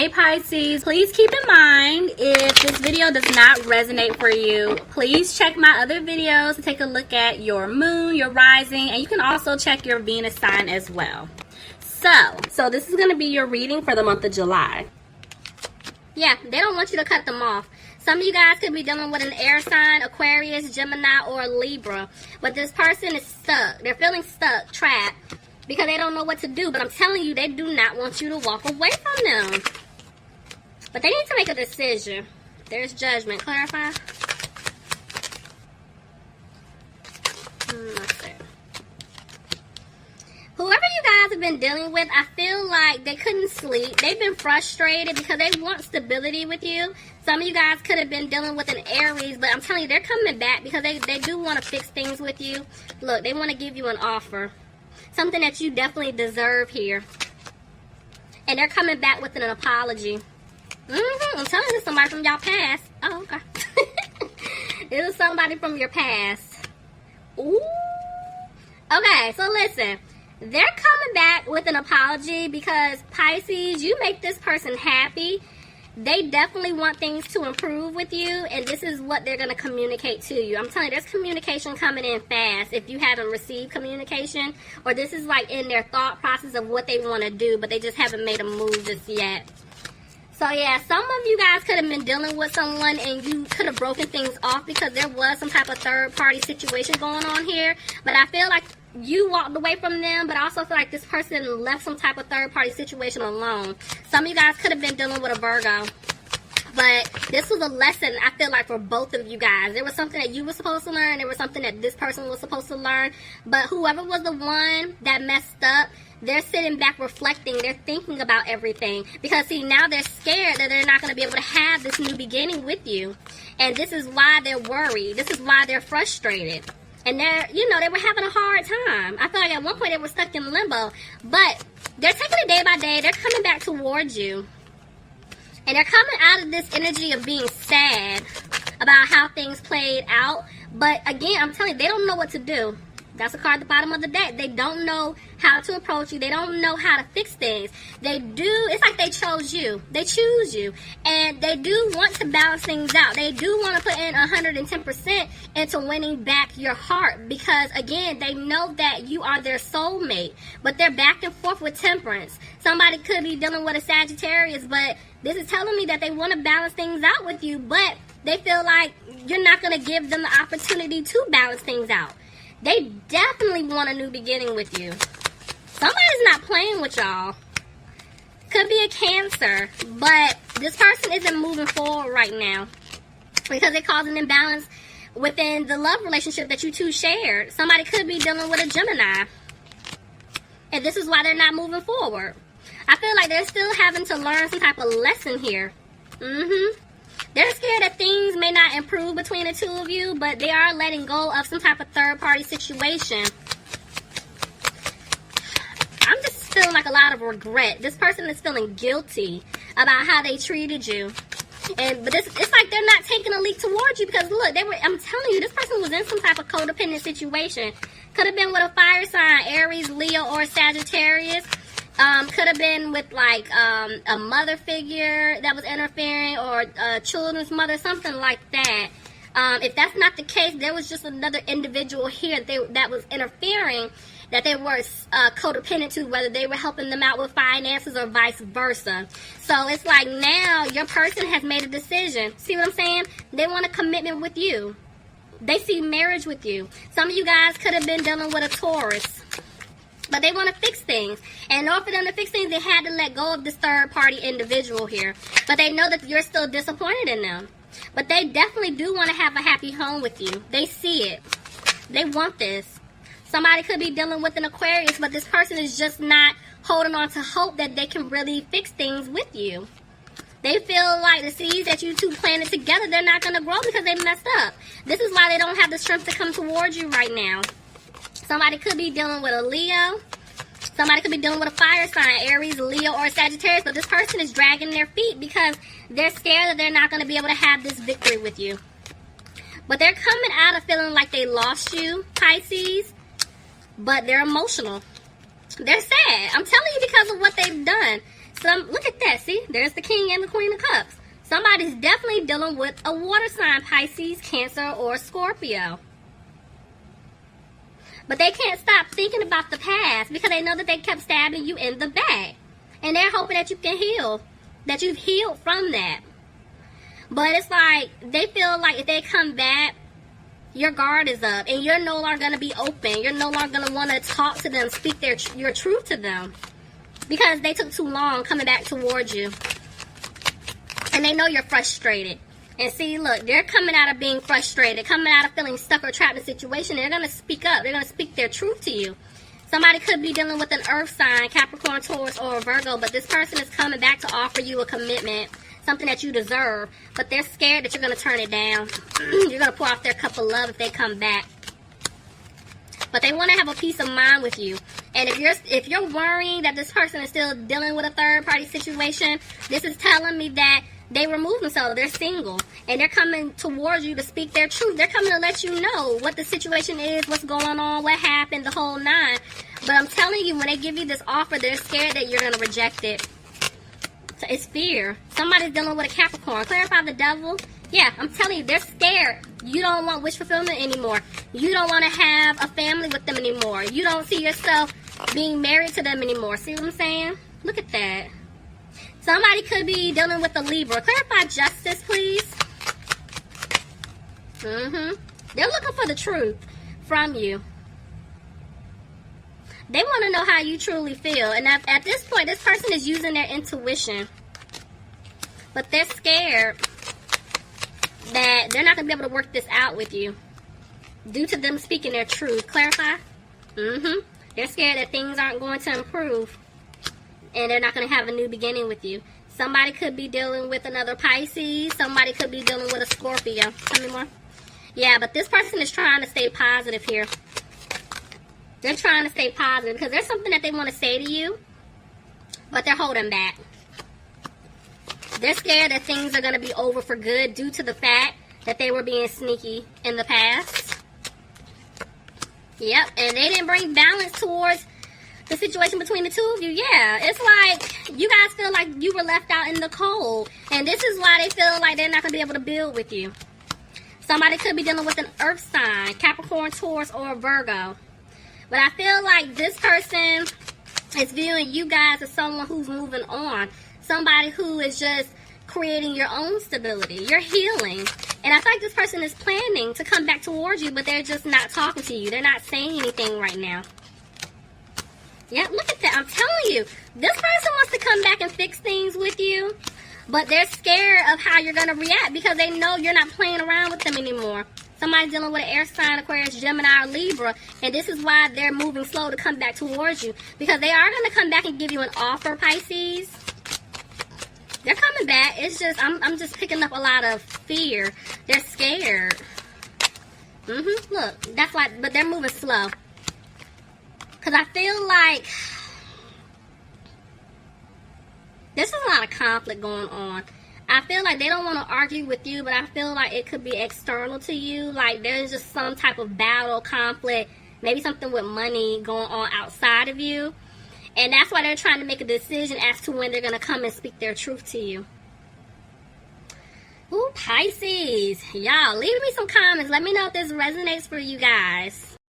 Hey Pisces, please keep in mind if this video does not resonate for you, please check my other videos to take a look at your moon, your rising, and you can also check your Venus sign as well. So this is going to be your reading for the month of July. Yeah, they don't want you to cut them off. Some of you guys could be dealing with an air sign, Aquarius, Gemini, or Libra. But this person is stuck. They're feeling stuck, trapped, because they don't know what to do. But I'm telling you, they do not want you to walk away from them. But they need to make a decision. There's judgment. Clarify. Let's see. Whoever you guys have been dealing with, I feel like they couldn't sleep. They've been frustrated because they want stability with you. Some of you guys could have been dealing with an Aries, but I'm telling you, they're coming back because they do want to fix things with you. Look, they want to give you an offer. Something that you definitely deserve here. And they're coming back with an apology. I'm telling you, somebody from y'all past. Oh, okay. It was somebody from your past. Ooh. Okay, so listen. They're coming back with an apology because, Pisces, you make this person happy. They definitely want things to improve with you, and this is what they're going to communicate to you. I'm telling you, there's communication coming in fast if you haven't received communication, or this is like in their thought process of what they want to do, but they just haven't made a move just yet. So yeah, some of you guys could have been dealing with someone and you could have broken things off because there was some type of third-party situation going on here, but I feel like you walked away from them, but I also feel like this person left some type of third-party situation alone. Some of you guys could have been dealing with a Virgo. But this was a lesson, I feel like, for both of you guys. There was something that you were supposed to learn. There was something that this person was supposed to learn. But whoever was the one that messed up, they're sitting back reflecting. They're thinking about everything. Because, see, now they're scared that they're not going to be able to have this new beginning with you. And this is why they're worried. This is why they're frustrated. And they're, you know, they were having a hard time. I feel like at one point they were stuck in limbo. But they're taking it day by day. They're coming back towards you. And they're coming out of this energy of being sad about how things played out. But again, I'm telling you, they don't know what to do. That's a card at the bottom of the deck. They don't know how to approach you. They don't know how to fix things. They do. It's like they chose you. They choose you. And they do want to balance things out. They do want to put in 110% into winning back your heart. Because, again, they know that you are their soulmate. But they're back and forth with temperance. Somebody could be dealing with a Sagittarius. But this is telling me that they want to balance things out with you. But they feel like you're not going to give them the opportunity to balance things out. They definitely want a new beginning with you. Somebody's not playing with y'all. Could be a Cancer, but this person isn't moving forward right now because it caused an imbalance within the love relationship that you two shared. Somebody could be dealing with a Gemini, and this is why they're not moving forward. I feel like they're still having to learn some type of lesson here. They're scared that things may not improve between the two of you, but they are letting go of some type of third-party situation. I'm just feeling like a lot of regret. This person is feeling guilty about how they treated you. But it's like they're not taking a leap towards you because, look, I'm telling you, this person was in some type of codependent situation. Could have been with a fire sign, Aries, Leo, or Sagittarius. Could have been with like a mother figure that was interfering, or a children's mother, something like that. If that's not the case, there was just another individual here that was interfering, that they were codependent to, whether they were helping them out with finances or vice versa. So it's like now your person has made a decision. See what I'm saying? They want a commitment with you. They see marriage with you. Some of you guys could have been dealing with a Taurus. But they want to fix things. And in order for them to fix things, they had to let go of this third-party individual here. But they know that you're still disappointed in them. But they definitely do want to have a happy home with you. They see it. They want this. Somebody could be dealing with an Aquarius, but this person is just not holding on to hope that they can really fix things with you. They feel like the seeds that you two planted together, they're not going to grow because they messed up. This is why they don't have the strength to come towards you right now. Somebody could be dealing with a Leo. Somebody could be dealing with a fire sign, Aries, Leo, or Sagittarius. But this person is dragging their feet because they're scared that they're not going to be able to have this victory with you. But they're coming out of feeling like they lost you, Pisces. But they're emotional. They're sad. I'm telling you because of what they've done. Look at that. See, there's the King and the Queen of Cups. Somebody's definitely dealing with a water sign, Pisces, Cancer, or Scorpio. But they can't stop thinking about the past because they know that they kept stabbing you in the back. And they're hoping that you can heal, that you've healed from that. But it's like, they feel like if they come back, your guard is up. And you're no longer going to be open. You're no longer going to want to talk to them, speak your truth to them. Because they took too long coming back towards you. And they know you're frustrated. And see, look, they're coming out of being frustrated, coming out of feeling stuck or trapped in a situation. They're going to speak up. They're going to speak their truth to you. Somebody could be dealing with an earth sign, Capricorn, Taurus, or a Virgo, but this person is coming back to offer you a commitment, something that you deserve, but they're scared that you're going to turn it down. You're going to pour off their cup of love if they come back. But they want to have a peace of mind with you. And if you're worrying that this person is still dealing with a third-party situation, this is telling me that they removed themselves. They're single. And they're coming towards you to speak their truth. They're coming to let you know what the situation is, what's going on, what happened, the whole nine. But I'm telling you, when they give you this offer, they're scared that you're going to reject it. So it's fear. Somebody's dealing with a Capricorn. Clarify the devil. Yeah, I'm telling you, they're scared. You don't want wish fulfillment anymore. You don't want to have a family with them anymore. You don't see yourself being married to them anymore. See what I'm saying? Look at that. Somebody could be dealing with a Libra. Clarify justice, please. They're looking for the truth from you. They want to know how you truly feel. And at this point, this person is using their intuition. But they're scared that they're not going to be able to work this out with you due to them speaking their truth. Clarify? They're scared that things aren't going to improve. And they're not going to have a new beginning with you. Somebody could be dealing with another Pisces. Somebody could be dealing with a Scorpio. Tell me more. Yeah, but this person is trying to stay positive here. They're trying to stay positive because there's something that they want to say to you, but they're holding back. They're scared that things are going to be over for good due to the fact that they were being sneaky in the past. Yep, and they didn't bring balance towards the situation between the two of you. Yeah, it's like you guys feel like you were left out in the cold. And this is why they feel like they're not going to be able to build with you. Somebody could be dealing with an earth sign, Capricorn, Taurus, or Virgo. But I feel like this person is viewing you guys as someone who's moving on. Somebody who is just creating your own stability. You're healing. And I feel like this person is planning to come back towards you, but they're just not talking to you. They're not saying anything right now. Yeah, look at that. I'm telling you, this person wants to come back and fix things with you, but they're scared of how you're going to react because they know you're not playing around with them anymore. Somebody's dealing with an air sign, Aquarius, Gemini, or Libra, and this is why they're moving slow to come back towards you because they are going to come back and give you an offer, Pisces. They're coming back. It's just, I'm just picking up a lot of fear. They're scared. Look, that's why, but they're moving slow. Because I feel like there's a lot of conflict going on. I feel like they don't want to argue with you, but I feel like it could be external to you. Like there's just some type of battle, conflict, maybe something with money going on outside of you. And that's why they're trying to make a decision as to when they're going to come and speak their truth to you. Ooh, Pisces. Y'all, leave me some comments. Let me know if this resonates for you guys.